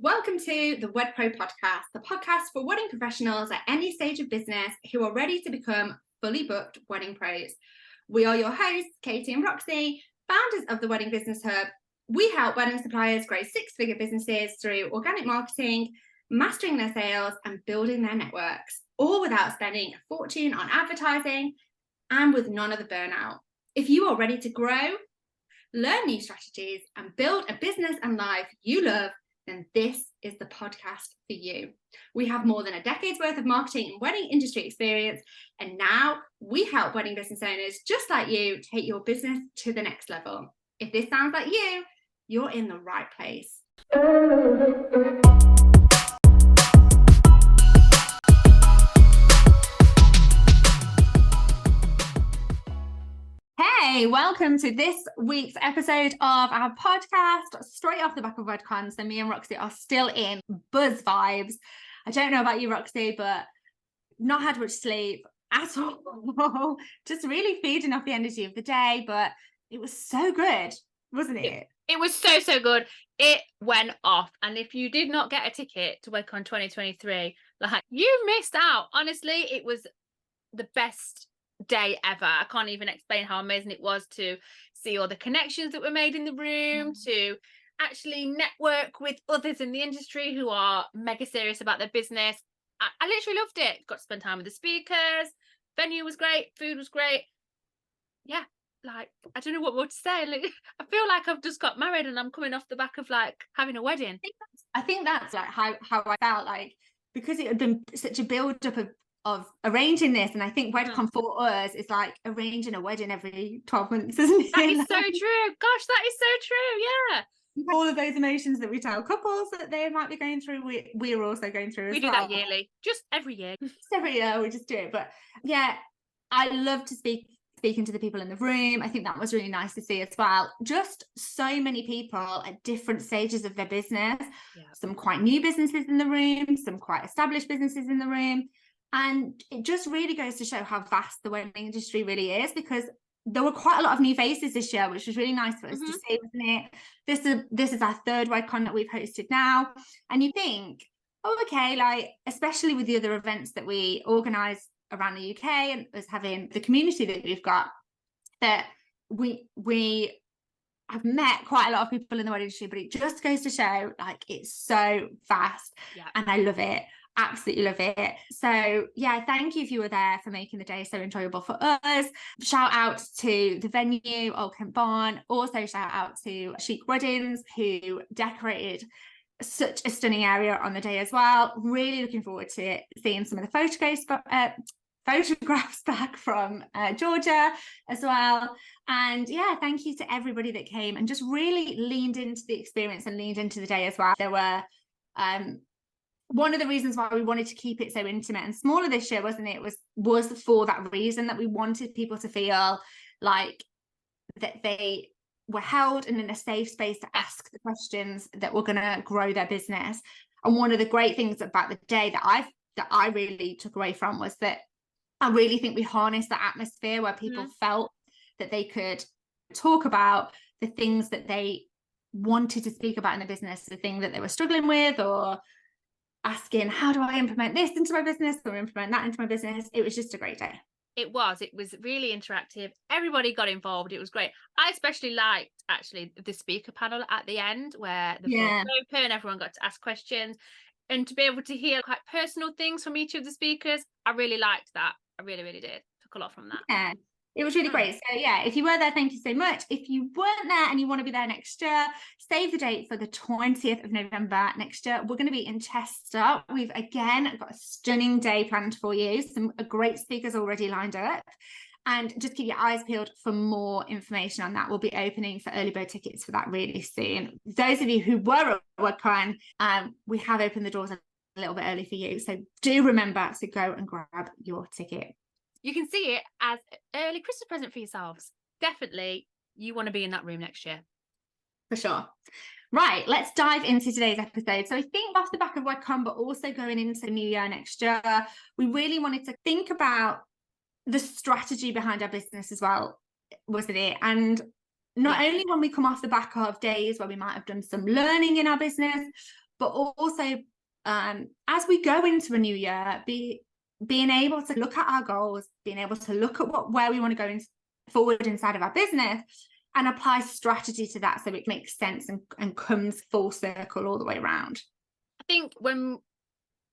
Welcome to the WedPro Podcast, the podcast for wedding professionals at any stage of business who are ready to become fully booked wedding pros. We are your hosts, Katie and Roxy, founders of the Wedding Business Hub. We help wedding suppliers grow six-figure businesses through organic marketing, mastering their sales and building their networks, all without spending a fortune on advertising and with none of the burnout. If you are ready to grow, learn new strategies and build a business and life you love, then this is the podcast for you. We have more than a decade's worth of marketing and wedding industry experience, and now we help wedding business owners just like you take your business to the next level. If this sounds like you, you're in the right place. Hey, welcome to this week's episode of our podcast, straight off the back of Wedcon. So me and Roxy are still in buzz vibes. I don't know about you, Roxy, but not had much sleep at all. Just really feeding off the energy of the day, but it was so good, wasn't it? It was so good. It went off. And if you did not get a ticket to Wedcon 2023, like, you missed out. Honestly, it was the best day ever. I can't even explain how amazing it was to see all the connections that were made in the room, to actually network with others in the industry who are mega serious about their business. I literally loved it. Got to spend time with the speakers. Venue was great. Food was great. Yeah, like, I don't know what more to say. Like, I feel like I've just got married and I'm coming off the back of like having a wedding. I think that's like how I felt, like, because it had been such a build up of arranging this, and I think Wedcon for us is like arranging a wedding every 12 months, isn't it? That is so true. Gosh, that is so true. Yeah. All of those emotions that we tell couples that they might be going through, we're also going through as well. We do that yearly, just every year. Just every year we just do it. But yeah, I love to speaking to the people in the room. I think that was really nice to see as well. Just so many people at different stages of their business. Yeah. Some quite new businesses in the room, some quite established businesses in the room. And it just really goes to show how vast the wedding industry really is, because there were quite a lot of new faces this year, which was really nice for us to see, wasn't it? This is our third Wedcon that we've hosted now. And you think, oh, okay, like, especially with the other events that we organise around the UK and us having the community that we've got, that we have met quite a lot of people in the wedding industry, but it just goes to show, like, it's so vast. Yeah. And I love it. Absolutely love it. So yeah, thank you if you were there for making the day so enjoyable for us. Shout out to the venue, Old Kent Barn. Also shout out to Chic Weddings, who decorated such a stunning area on the day as well. Really looking forward to seeing some of the photographs back from Georgia as well. And yeah, thank you to everybody that came and just really leaned into the experience and leaned into the day as well. There were one of the reasons why we wanted to keep it so intimate and smaller this year, wasn't it, was for that reason, that we wanted people to feel like that they were held and in a safe space to ask the questions that were going to grow their business. And one of the great things about the day that I really took away from was that I really think we harnessed the atmosphere where people felt that they could talk about the things that they wanted to speak about in the business, the thing that they were struggling with, or asking, how do I implement this into my business or implement that into my business? It was just a great day. It was really interactive. Everybody got involved. It was great. I especially liked actually the speaker panel at the end, where the floor was open, everyone got to ask questions, and to be able to hear quite personal things from each of the speakers. I really liked that. I really did. Took a lot from that. Yeah. It was really great. So yeah, if you were there, thank you so much. If you weren't there and you want to be there next year, save the date for the 20th of November next year. We're going to be in Chester. We've again got a stunning day planned for you. Some great speakers already lined up. And just keep your eyes peeled for more information on that. We'll be opening for early bird tickets for that really soon. Those of you who were at Wedcon, we have opened the doors a little bit early for you. So do remember to go and grab your ticket. You can see it as an early Christmas present for yourselves. Definitely, you want to be in that room next year. For sure. Right, let's dive into today's episode. So I think off the back of Wedcon, but also going into the new year next year, we really wanted to think about the strategy behind our business as well, wasn't it? And not only when we come off the back of days where we might have done some learning in our business, but also as we go into a new year, being able to look at our goals, being able to look at where we want to go forward inside of our business and apply strategy to that so it makes sense and comes full circle all the way around. I think when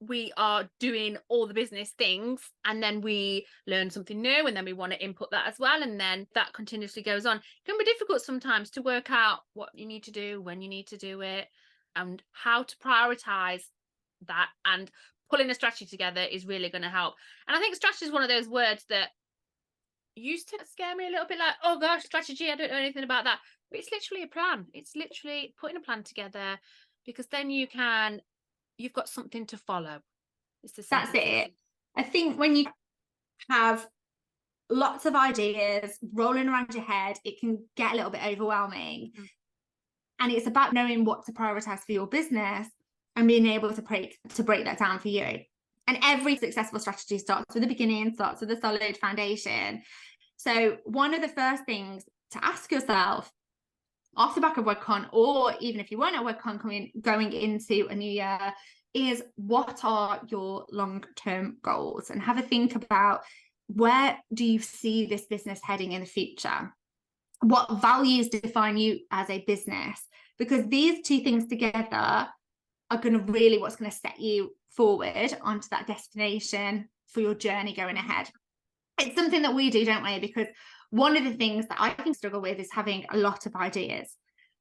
we are doing all the business things and then we learn something new and then we want to input that as well, and then that continuously goes on, it can be difficult sometimes to work out what you need to do, when you need to do it, and how to prioritize that. And pulling a strategy together is really going to help. And I think strategy is one of those words that used to scare me a little bit, like, oh gosh, strategy, I don't know anything about that. But it's literally a plan. It's literally putting a plan together, because then you've got something to follow. It's the same. That's it. I think when you have lots of ideas rolling around your head, it can get a little bit overwhelming. And it's about knowing what to prioritize for your business and being able to break that down for you. And every successful strategy starts with the beginning, starts with a solid foundation. So one of the first things to ask yourself off the back of Wedcon, or even if you weren't at Wedcon going into a new year, is what are your long-term goals? And have a think about, where do you see this business heading in the future? What values define you as a business? Because these two things together are going to really what's going to set you forward onto that destination for your journey going ahead. It's something that we do, don't we? Because one of the things that I can struggle with is having a lot of ideas.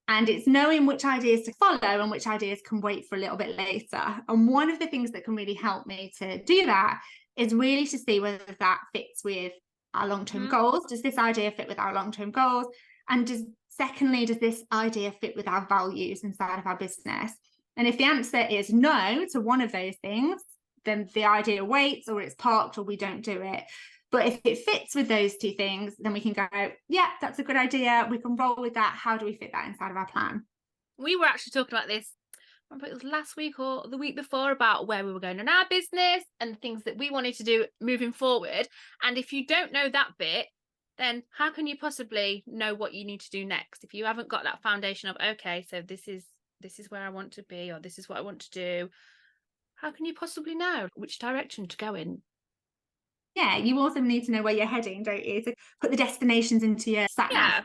And it's knowing which ideas to follow and which ideas can wait for a little bit later. And one of the things that can really help me to do that is really to see whether that fits with our long-term goals. Does this idea fit with our long-term goals? And secondly, does this idea fit with our values inside of our business? And if the answer is no to one of those things, then the idea waits, or it's parked, or we don't do it. But if it fits with those two things, then we can go, yeah, that's a good idea. We can roll with that. How do we fit that inside of our plan? We were actually talking about this, I remember it was last week or the week before, about where we were going in our business and the things that we wanted to do moving forward. And if you don't know that bit, then how can you possibly know what you need to do next? If you haven't got that foundation of, okay, so this is where I want to be, or this is what I want to do, how can you possibly know which direction to go in? Yeah, you also need to know where you're heading, don't you? To put the destinations into your sat nav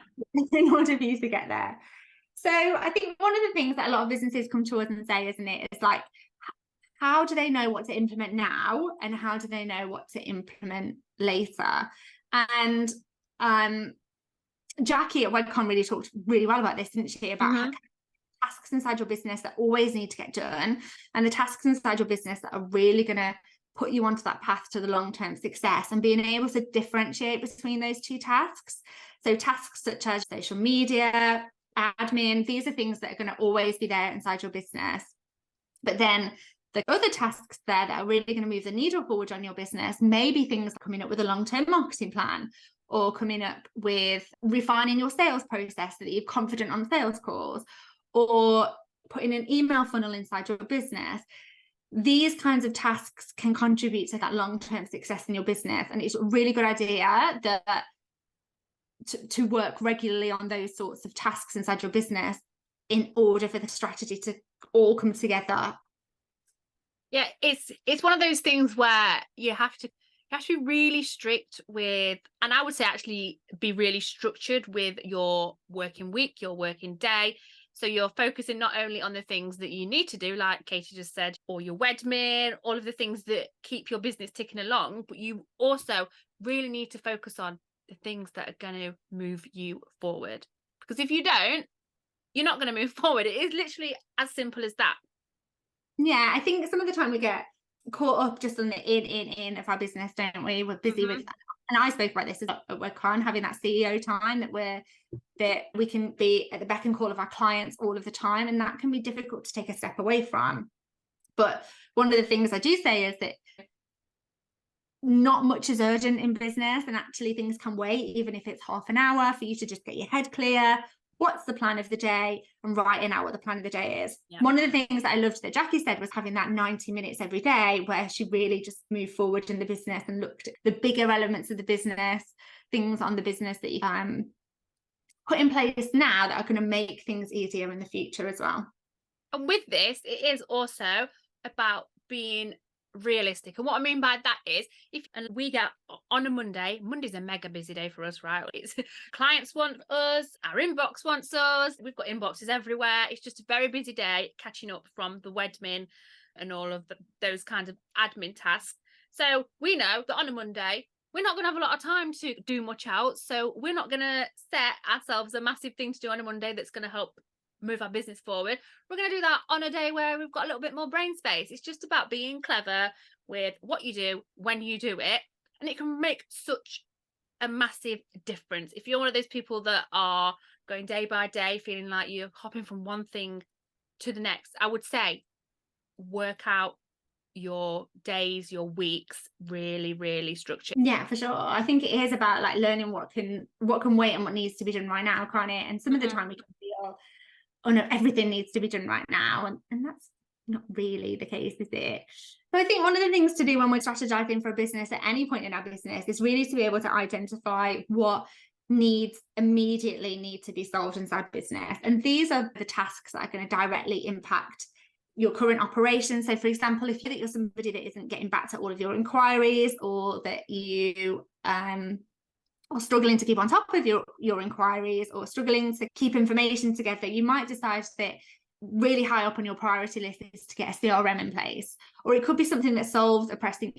in order for you to get there. So I think one of the things that a lot of businesses come to us and say, isn't it, is like, how do they know what to implement now, and how do they know what to implement later? And Jackie at Wedcon really talked really well about this, didn't she? About tasks inside your business that always need to get done, and the tasks inside your business that are really going to put you onto that path to the long-term success, and being able to differentiate between those two tasks. So tasks such as social media, admin, these are things that are going to always be there inside your business. But then the other tasks there that are really going to move the needle forward on your business, maybe things like coming up with a long-term marketing plan, or coming up with refining your sales process so that you're confident on sales calls, or putting an email funnel inside your business. These kinds of tasks can contribute to that long-term success in your business. And it's a really good idea that to work regularly on those sorts of tasks inside your business in order for the strategy to all come together. Yeah, it's one of those things where you have to be really strict with, and I would say actually be really structured with your working week, your working day. So you're focusing not only on the things that you need to do, like Katie just said, or your Wedmin, all of the things that keep your business ticking along, but you also really need to focus on the things that are going to move you forward. Because if you don't, you're not going to move forward. It is literally as simple as that. Yeah, I think some of the time we get caught up just on the in of our business, don't we? We're busy with that. And I spoke about this at Wedcon, having that CEO time that we can be at the beck and call of our clients all of the time, and that can be difficult to take a step away from. But one of the things I do say is that not much is urgent in business, and actually things can wait, even if it's half an hour, for you to just get your head clear. What's the plan of the day, and writing out what the plan of the day is. Yeah. One of the things that I loved that Jackie said was having that 90 minutes every day where she really just moved forward in the business and looked at the bigger elements of the business, things on the business that you put in place now that are going to make things easier in the future as well. And with this, it is also about being realistic. And what I mean by that is, if and we get on a Monday's a mega busy day for us, right? It's clients want us, our inbox wants us, we've got inboxes everywhere. It's just a very busy day catching up from the Wedmin and all of those kinds of admin tasks. So we know that on a Monday, we're not going to have a lot of time to do much else. So we're not going to set ourselves a massive thing to do on a Monday that's going to help move our business forward. We're going to do that on a day where we've got a little bit more brain space. It's just about being clever with what you do when you do it, and it can make such a massive difference. If you're one of those people that are going day by day feeling like you're hopping from one thing to the next, I would say work out your days, your weeks, really structured. Yeah, for sure. I think it is about like learning what can wait and what needs to be done right now, can't it? And some of the time we can feel, oh no, everything needs to be done right now, and that's not really the case, is it? So I think one of the things to do when we're strategizing for a business at any point in our business is really to be able to identify what needs immediately need to be solved inside business. And these are the tasks that are going to directly impact your current operation. So for example, if you're somebody that isn't getting back to all of your inquiries, or that you are struggling to keep on top of your inquiries, or struggling to keep information together, you might decide that really high up on your priority list is to get a CRM in place. Or it could be something that solves a pressing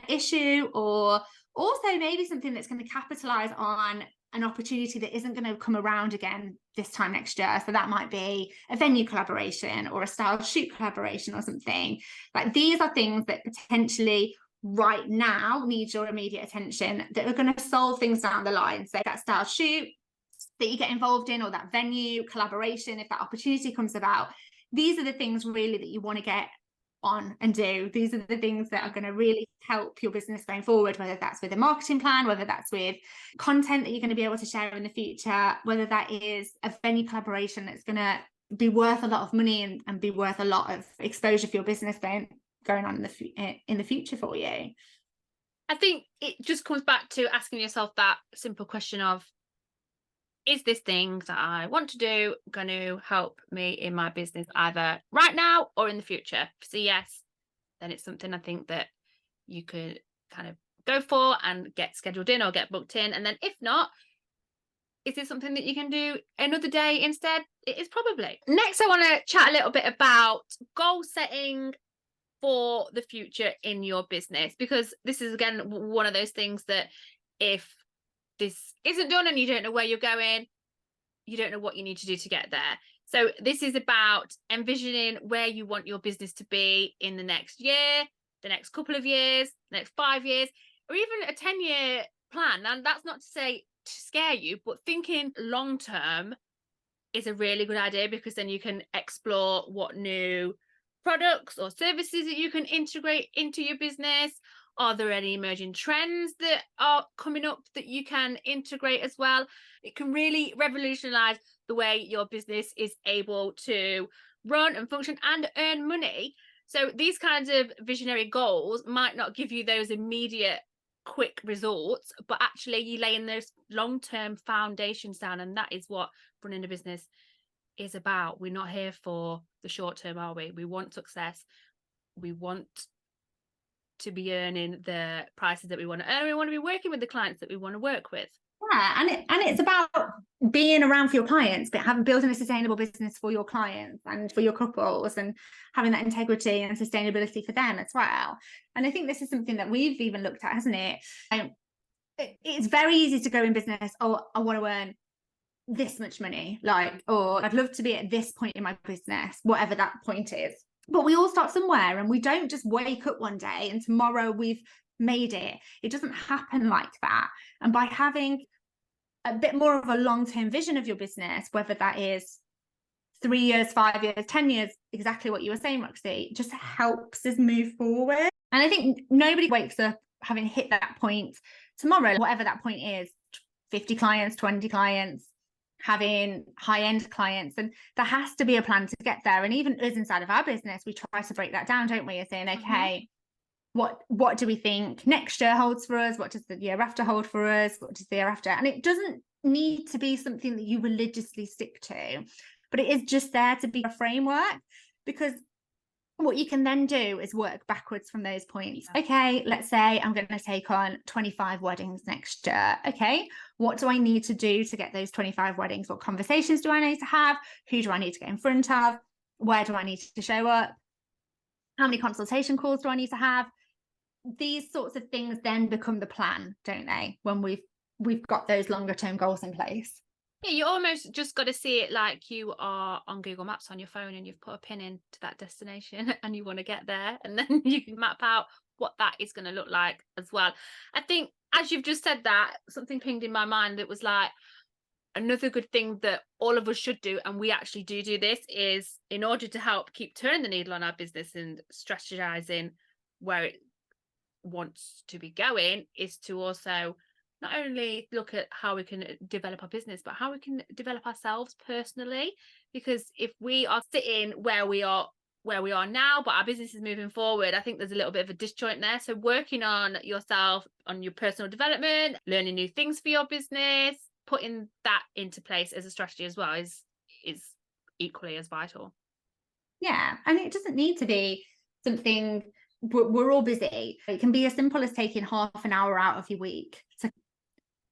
issue, or also maybe something that's going to capitalize on an opportunity that isn't going to come around again this time next year. So that might be a venue collaboration or a style shoot collaboration or something. Like, these are things that potentially right now need your immediate attention, that are going to solve things down the line. So that style shoot that you get involved in, or that venue collaboration, if that opportunity comes about, these are the things really that you want to get on and do. These are the things that are going to really help your business going forward, whether that's with a marketing plan, whether that's with content that you're going to be able to share in the future, whether that is a venue collaboration that's going to be worth a lot of money and be worth a lot of exposure for your business going on in the future for you. I think it just comes back to asking yourself that simple question of, is this thing that I want to do going to help me in my business either right now or in the future? So yes, then it's something I think that you could kind of go for and get scheduled in or get booked in. And then if not, is it something that you can do another day instead? It is probably. Next, I want to chat a little bit about goal setting for the future in your business, because this is again one of those things that if this isn't done and you don't know where you're going, you don't know what you need to do to get there. So this is about envisioning where you want your business to be in the next year, the next couple of years, the next 5 years, or even a 10-year plan. And that's not to say to scare you, but thinking long term is a really good idea, because then you can explore what new products or services that you can integrate into your business. Are there any emerging trends that are coming up that you can integrate as well? It can really revolutionize the way your business is able to run and function and earn money. So these kinds of visionary goals might not give you those immediate quick results, but actually you laying those long-term foundations down, and that is what running a business is about. We're not here for the short term, are we? We want success. We want to be earning the prices that we want to earn. We want to be working with the clients that we want to work with. Yeah, and it's about being around for your clients, but building a sustainable business for your clients and for your couples, and having that integrity and sustainability for them as well. And I think this is something that we've even looked at, hasn't it? It's very easy to go in business, oh, I want to earn this much money, like, or I'd love to be at this point in my business, whatever that point is. But we all start somewhere, and we don't just wake up one day and tomorrow we've made it. It doesn't happen like that. And by having a bit more of a long-term vision of your business, whether that is 3 years, 5 years, 10 years, exactly what you were saying, Roxy, just helps us move forward. And I think nobody wakes up having hit that point tomorrow, whatever that point is, 50 clients, 20 clients, having high-end clients, and there has to be a plan to get there. And even us inside of our business, we try to break that down, don't we? And saying, okay, what do we think next year holds for us? What does the year after hold for us? What does the year after? And it doesn't need to be something that you religiously stick to, but it is just there to be a framework, because what you can then do is work backwards from those points. Okay, let's say I'm going to take on 25 weddings next year. Okay, what do I need to do to get those 25 weddings? What conversations do I need to have? Who do I need to get in front of? Where do I need to show up? How many consultation calls do I need to have? These sorts of things then become the plan, don't they? When we've got those longer term goals in place. Yeah, you almost just got to see it like you are on Google Maps on your phone and you've put a pin into that destination and you want to get there, and then you can map out what that is going to look like as well. I think as you've just said that, something pinged in my mind that was like, another good thing that all of us should do, and we actually do this, is in order to help keep turning the needle on our business and strategizing where it wants to be going, is to also not only look at how we can develop our business, but how we can develop ourselves personally. Because if we are sitting where we are now, but our business is moving forward, I think there's a little bit of a disjoint there. So working on yourself, on your personal development, learning new things for your business, putting that into place as a strategy as well is equally as vital. Yeah, and it doesn't need to be something, we're all busy. It can be as simple as taking half an hour out of your week to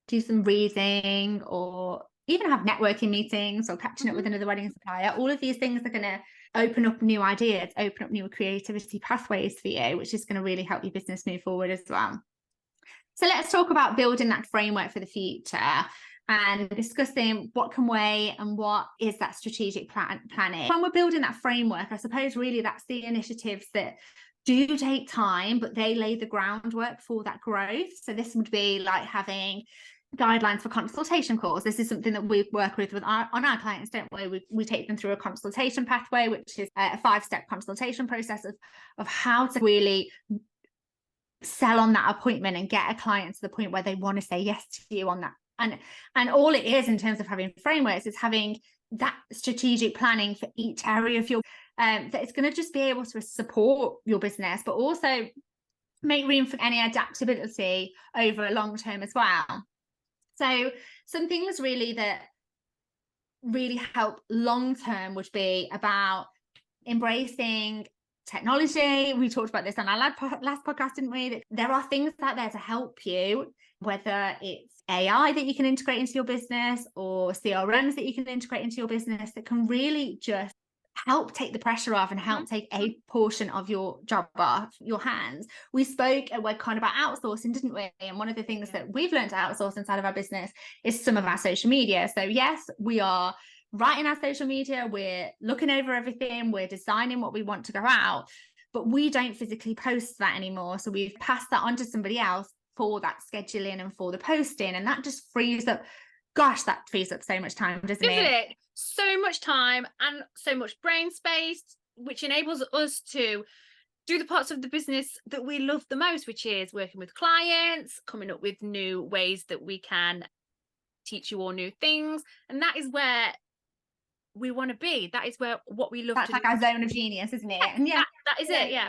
do some reading, or even have networking meetings, or catching up with another wedding supplier. All of these things are going to open up new ideas, open up new creativity pathways for you, which is going to really help your business move forward as well. So let's talk about building that framework for the future and discussing what can wait and what is that strategic planning. When we're building that framework, I suppose really that's the initiatives that do take time, but they lay the groundwork for that growth. So this would be like having guidelines for consultation calls. This is something that we work with on our clients, don't we? We take them through a consultation pathway, which is a 5-step consultation process of how to really sell on that appointment and get a client to the point where they want to say yes to you on that. And all it is in terms of having frameworks is having that strategic planning for each area of your that it's going to just be able to support your business, but also make room for any adaptability over a long term as well. So some things really that really help long term would be about embracing technology. We talked about this on our last podcast, didn't we? That there are things out there to help you, whether it's AI that you can integrate into your business, or CRMs that you can integrate into your business, that can really just help take the pressure off and help take a portion of your job off your hands. We spoke at Wedcon about outsourcing, didn't we? And one of the things that we've learned to outsource inside of our business is some of our social media. So yes, we are writing our social media, we're looking over everything, we're designing what we want to go out, but we don't physically post that anymore. So we've passed that on to somebody else for that scheduling and for the posting, and that just frees up, that frees up so much time, doesn't it? So much time and so much brain space, which enables us to do the parts of the business that we love the most, which is working with clients, coming up with new ways that we can teach you all new things. And that is where we want to be. That is where what we love. That's like our zone of genius, isn't it? And that is it. Yeah.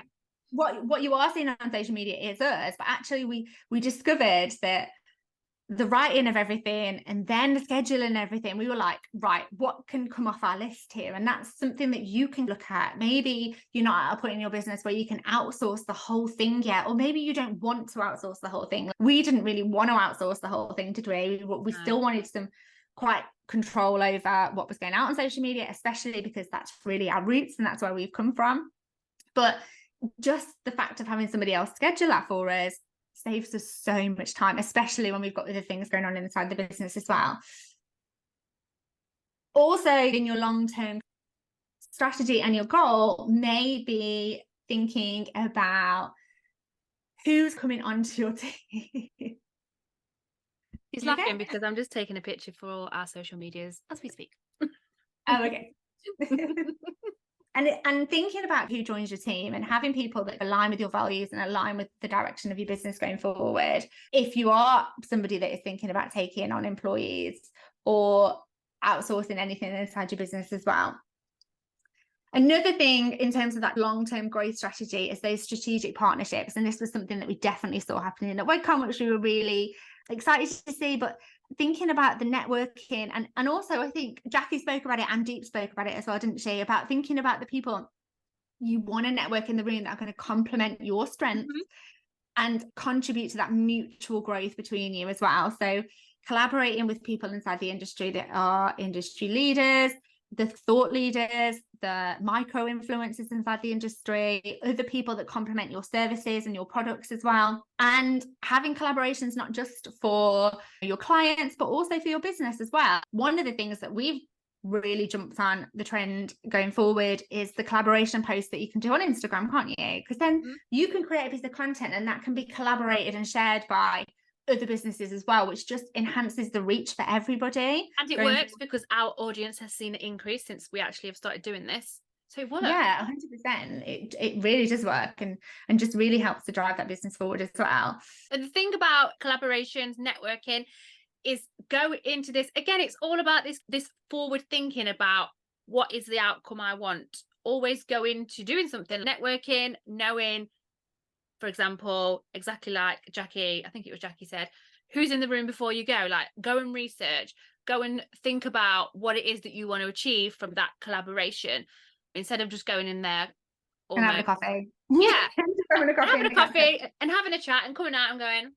What you are seeing on social media is us, but actually we discovered that the writing of everything and then the scheduling and everything, we were like, right, what can come off our list here? And that's something that you can look at. Maybe you're not at a point in your business where you can outsource the whole thing yet, or maybe you don't want to outsource the whole thing. We didn't really want to outsource the whole thing, did we? We still wanted some quite control over what was going out on social media, especially because that's really our roots and that's where we've come from. But just the fact of having somebody else schedule that for us saves us so much time, especially when we've got other things going on inside the business as well. Also, in your long-term strategy and your goal, maybe thinking about who's coming onto your team. He's laughing because I'm just taking a picture for all our social medias as we speak. Oh, okay. And thinking about who joins your team and having people that align with your values and align with the direction of your business going forward. If you are somebody that is thinking about taking on employees or outsourcing anything inside your business as well. Another thing in terms of that long-term growth strategy is those strategic partnerships. And this was something that we definitely saw happening at Wedcon, which we were really excited to see. But thinking about the networking, and also I think Jackie spoke about it and Deep spoke about it as well, didn't she? About thinking about the people you want to network in the room that are going to complement your strengths and contribute to that mutual growth between you as well. So collaborating with people inside the industry that are industry leaders, the thought leaders, the micro influencers inside the industry, other people that complement your services and your products as well. And having collaborations not just for your clients, but also for your business as well. One of the things that we've really jumped on the trend going forward is the collaboration posts that you can do on Instagram, can't you? Because then you can create a piece of content and that can be collaborated and shared by other businesses as well, which just enhances the reach for everybody. And it works because our audience has seen it increase since we actually have started doing this. So it works. Yeah, 100%. It really does work and just really helps to drive that business forward as well. And the thing about collaborations, networking, is go into this again. It's all about this forward thinking about what is the outcome I want. Always go into doing something, networking, knowing, for example, exactly like Jackie, I think it was Jackie said, who's in the room before you go. Like, go and research, go and think about what it is that you want to achieve from that collaboration, instead of just going in there and having a coffee. Yeah, having a coffee and having a chat and coming out and going,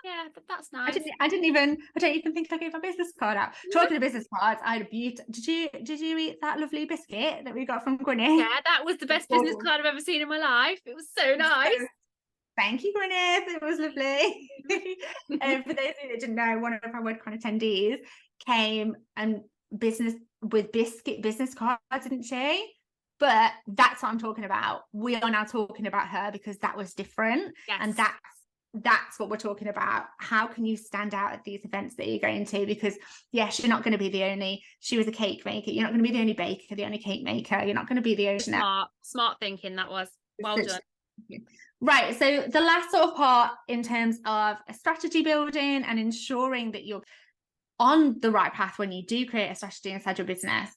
yeah, that's nice. I don't even think I gave my business card out. Talking of business cards, I had a beauty. Did you eat that lovely biscuit that we got from Gwyneth? Yeah, that was the best business card I've ever seen in my life. It was so nice. Thank you, Gwyneth. It was lovely. For those of you that didn't know, one of our Wedcon attendees came and business cards, didn't she? But that's what I'm talking about. We are now talking about her because that was different. Yes. And that's what we're talking about. How can you stand out at these events that you're going to? Because yes, you're not going to be the only, she was a cake maker. You're not going to be the only baker, the only cake maker. You're not going to be the only. Smart thinking that was. Well done. Right. So the last sort of part in terms of a strategy building and ensuring that you're on the right path when you do create a strategy inside your business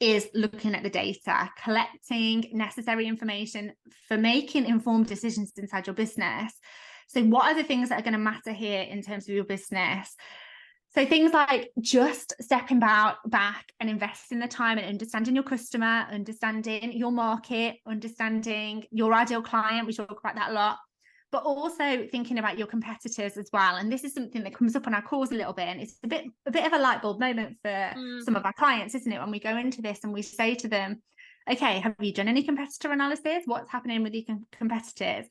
is looking at the data, collecting necessary information for making informed decisions inside your business. So what are the things that are going to matter here in terms of your business? So things like just stepping back and investing the time and understanding your customer, understanding your market, understanding your ideal client. We talk about that a lot. But also thinking about your competitors as well. And this is something that comes up on our calls a little bit. And it's a bit of a light bulb moment for some of our clients, isn't it? When we go into this and we say to them, okay, have you done any competitor analysis? What's happening with your competitors?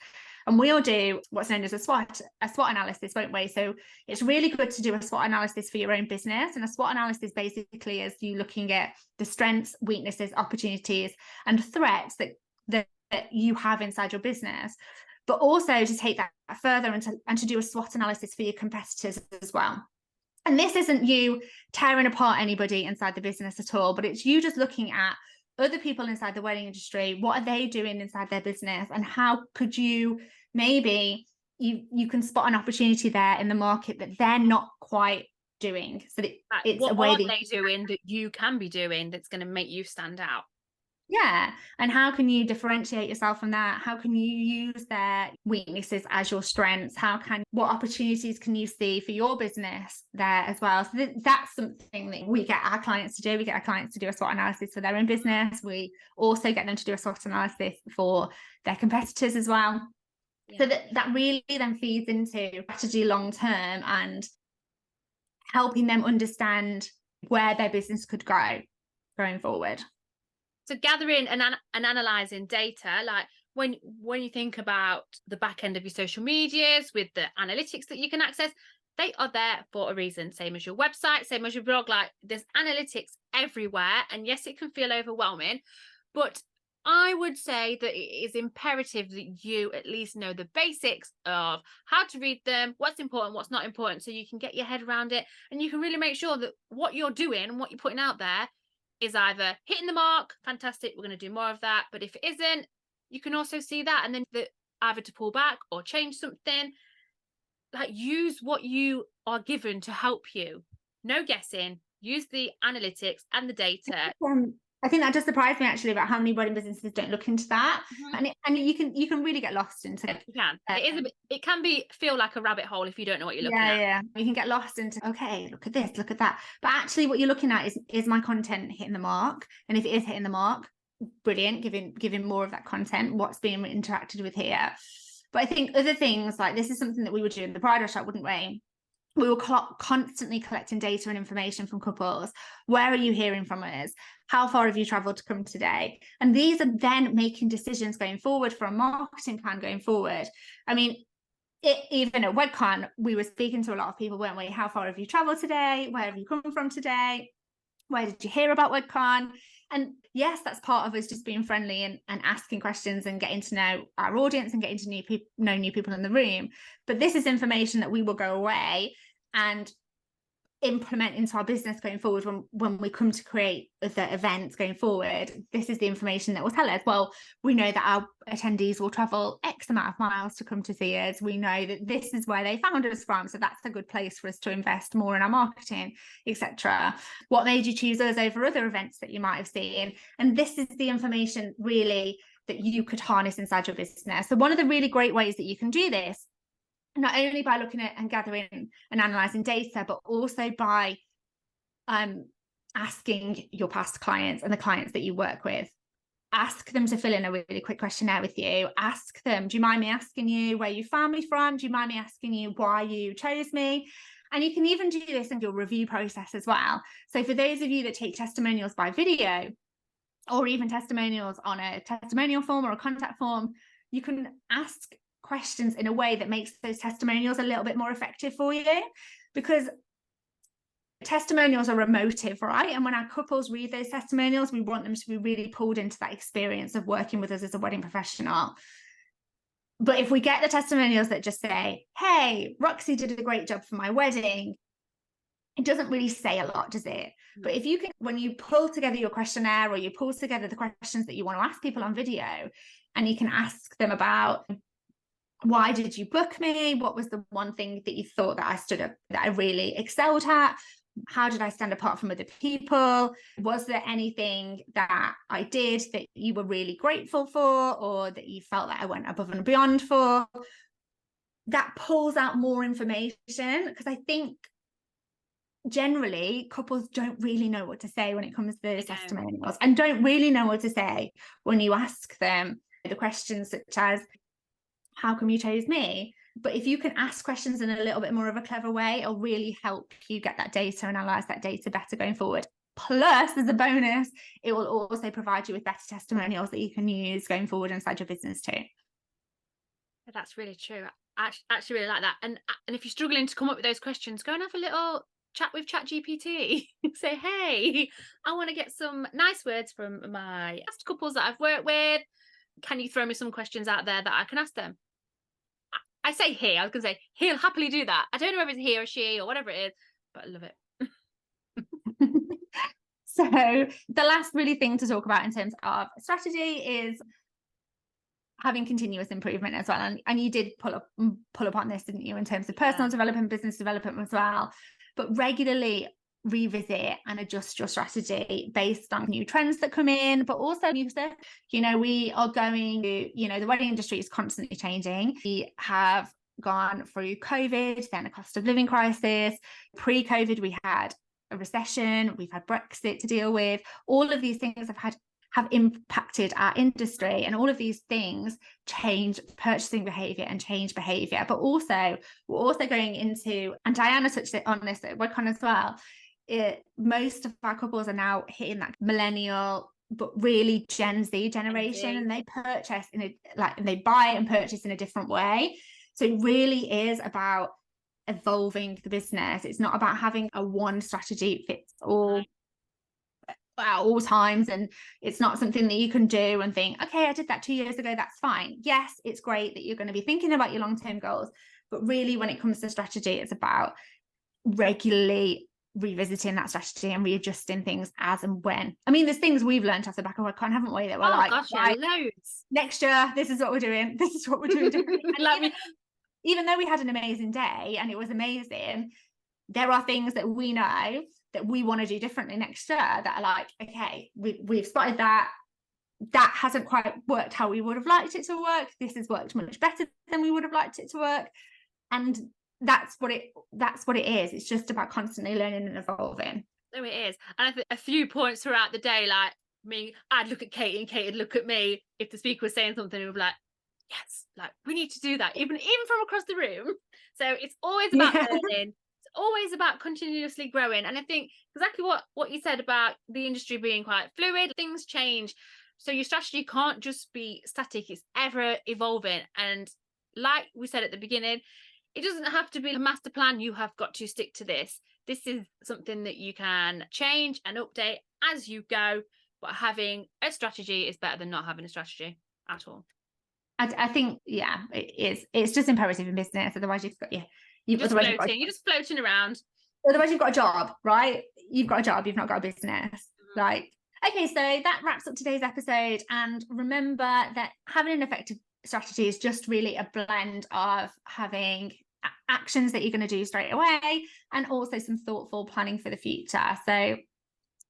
And we'll do what's known as a SWOT analysis, won't we? So it's really good to do a SWOT analysis for your own business. And a SWOT analysis basically is you looking at the strengths, weaknesses, opportunities, and threats that you have inside your business. But also to take that further and to do a SWOT analysis for your competitors as well. And this isn't you tearing apart anybody inside the business at all, but it's you just looking at other people inside the wedding industry. What are they doing inside their business? And how could you, maybe you can spot an opportunity there in the market that they're not quite doing. So that it's what a way are they doing that you can be doing that's going to make you stand out? Yeah. And how can you differentiate yourself from that? How can you use their weaknesses as your strengths? What opportunities can you see for your business there as well? So that's something that we get our clients to do. We get our clients to do a SWOT analysis for their own business. We also get them to do a SWOT analysis for their competitors as well. Yeah. So that really then feeds into strategy long term and helping them understand where their business could grow going forward. So gathering and analysing data, like when you think about the back end of your social medias with the analytics that you can access, they are there for a reason. Same as your website, same as your blog. Like, there's analytics everywhere. And yes, it can feel overwhelming, but I would say that it is imperative that you at least know the basics of how to read them, what's important, what's not important, so you can get your head around it. And you can really make sure that what you're doing and what you're putting out there is either hitting the mark, fantastic, we're going to do more of that. But if it isn't, you can also see that and then either to pull back or change something. Like, use what you are given to help you. No guessing. Use the analytics and the data. I think that does surprise me actually about how many wedding businesses don't look into that. And you can really get lost into it. You can. It can feel like a rabbit hole if you don't know what you're looking at. Yeah. You can get lost into, okay, look at this, look at that. But actually what you're looking at is my content hitting the mark? And if it is hitting the mark, brilliant, giving more of that content, what's being interacted with here. But I think other things, like this is something that we would do in the bridal shop, wouldn't we? We were constantly collecting data and information from couples. Where are you hearing from us? How far have you traveled to come today? And these are then making decisions going forward for a marketing plan going forward. I mean, even at Wedcon, we were speaking to a lot of people, weren't we? How far have you traveled today? Where have you come from today? Where did you hear about Wedcon? And yes, that's part of us just being friendly and asking questions and getting to know our audience and getting to know new people in the room. But this is information that we will go away and implement into our business going forward when we come to create the events going forward. This is the information that will tell us, well, we know that our attendees will travel X amount of miles to come to see us. We know that this is where they found us from, so that's a good place for us to invest more in our marketing, etc. What made you choose us over other events that you might have seen? And this is the information really that you could harness inside your business. So one of the really great ways that you can do this, not only by looking at and gathering and analysing data, but also by asking your past clients and the clients that you work with. Ask them to fill in a really quick questionnaire with you. Ask them, do you mind me asking you where you found me from? Do you mind me asking you why you chose me? And you can even do this in your review process as well. So for those of you that take testimonials by video, or even testimonials on a testimonial form or a contact form, you can ask questions in a way that makes those testimonials a little bit more effective for you, because testimonials are emotive, right? And when our couples read those testimonials, we want them to be really pulled into that experience of working with us as a wedding professional. But if we get the testimonials that just say, hey, Roxy did a great job for my wedding, it doesn't really say a lot, does it? But if you can, when you pull together your questionnaire or you pull together the questions that you want to ask people on video, and you can ask them about, why did you book me? What was the one thing that you thought that I really excelled at? How did I stand apart from other people? Was there anything that I did that you were really grateful for, or that you felt that I went above and beyond for? That pulls out more information, because I think generally couples don't really know what to say when it comes to those testimonials, and don't really know what to say when you ask them the questions such as, how come you chose me? But if you can ask questions in a little bit more of a clever way, it'll really help you get that data and analyze that data better going forward. Plus, as a bonus, it will also provide you with better testimonials that you can use going forward inside your business too. That's really true. I actually really like that. And if you're struggling to come up with those questions, go and have a little chat with ChatGPT. Say, hey, I want to get some nice words from my past couples that I've worked with. Can you throw me some questions out there that I can ask them? I say he, I was going to say he'll happily do that. I don't know if it's he or she or whatever it is, but I love it. So the last really thing to talk about in terms of strategy is having continuous improvement as well. And you did pull up on this, didn't you, in terms of personal development, business development as well. But regularly revisit and adjust your strategy based on new trends that come in, but also new stuff. We are going to, the wedding industry is constantly changing. We have gone through COVID, then a cost of living crisis. Pre-COVID, we had a recession, we've had Brexit to deal with. All of these things have impacted our industry, and all of these things change purchasing behavior and change behavior. But also, we're also going into, and Diana touched on this at Wedcon as well, most of our couples are now hitting that millennial, but really Gen Z generation, and they purchase they buy and purchase in a different way. So it really is about evolving the business. It's not about having a one strategy fits all at all times, and it's not something that you can do and think, okay, I did that 2 years ago, that's fine. Yes, it's great that you're going to be thinking about your long-term goals, but really when it comes to strategy, it's about regularly revisiting that strategy and readjusting things as and when. I mean, there's things we've learned off the back of Wedcon, haven't we, that we're loads. Next year, this is what we're doing. This is what we're doing differently. Even though we had an amazing day and it was amazing, there are things that we know that we want to do differently next year, that are like, okay, we've spotted that hasn't quite worked how we would have liked it to work. This has worked much better than we would have liked it to work. And that's what it is. It's just about constantly learning and evolving. So it is. And I think a few points throughout the day, like me, I'd look at Katie and Katie would look at me. If the speaker was saying something, we'd be like, yes, like we need to do that, even from across the room. So it's always about learning. It's always about continuously growing. And I think exactly what you said about the industry being quite fluid, things change. So your strategy can't just be static, it's ever evolving. And like we said at the beginning, it doesn't have to be a master plan. You have got to stick to this. This is something that you can change and update as you go. But having a strategy is better than not having a strategy at all. I think, yeah, it is. It's just imperative in business. Otherwise, you're just floating around. Otherwise, you've got a job, right? You've got a job. You've not got a business. Mm-hmm. Like, okay, so that wraps up today's episode. And remember that having an effective strategy is just really a blend of having actions that you're going to do straight away and also some thoughtful planning for the future. So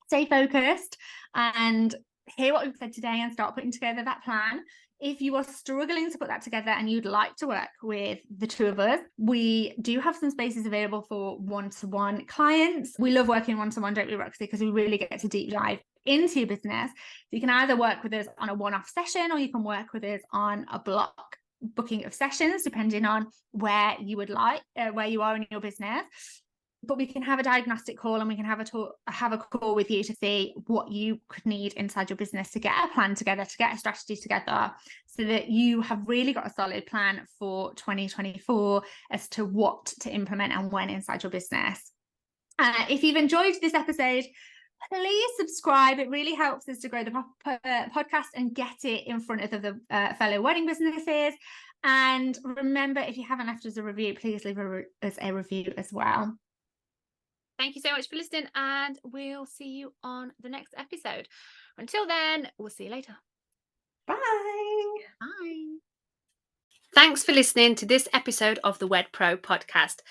stay focused and hear what we've said today and start putting together that plan. If you are struggling to put that together and you'd like to work with the two of us, we do have some spaces available for one-to-one clients. We love working one-to-one, don't we, Roxy? Because we really get to deep dive into your business. So you can either work with us on a one-off session or you can work with us on a block booking of sessions, depending on where you would like, where you are in your business. But we can have a diagnostic call and we can have a call with you to see what you could need inside your business to get a plan together, to get a strategy together, so that you have really got a solid plan for 2024 as to what to implement and when inside your business. If you've enjoyed this episode, please subscribe. It really helps us to grow the podcast and get it in front of the fellow wedding businesses. And remember, if you haven't left us a review, please leave us a review as well. Thank you so much for listening, and we'll see you on the next episode. Until then, we'll see you later. Bye. Bye. Thanks for listening to this episode of the WedPro Podcast.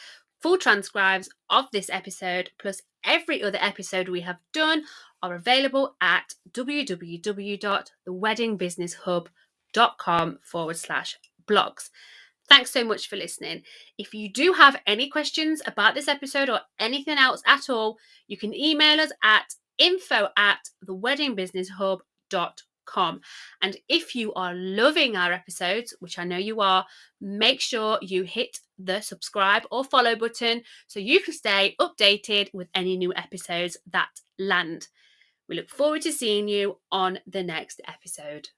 Full transcripts of this episode, plus every other episode we have done, are available at www.theweddingbusinesshub.com/blogs. Thanks so much for listening. If you do have any questions about this episode or anything else at all, you can email us at info@theweddingbusinesshub.com. And if you are loving our episodes, which I know you are, make sure you hit the subscribe or follow button so you can stay updated with any new episodes that land. We look forward to seeing you on the next episode.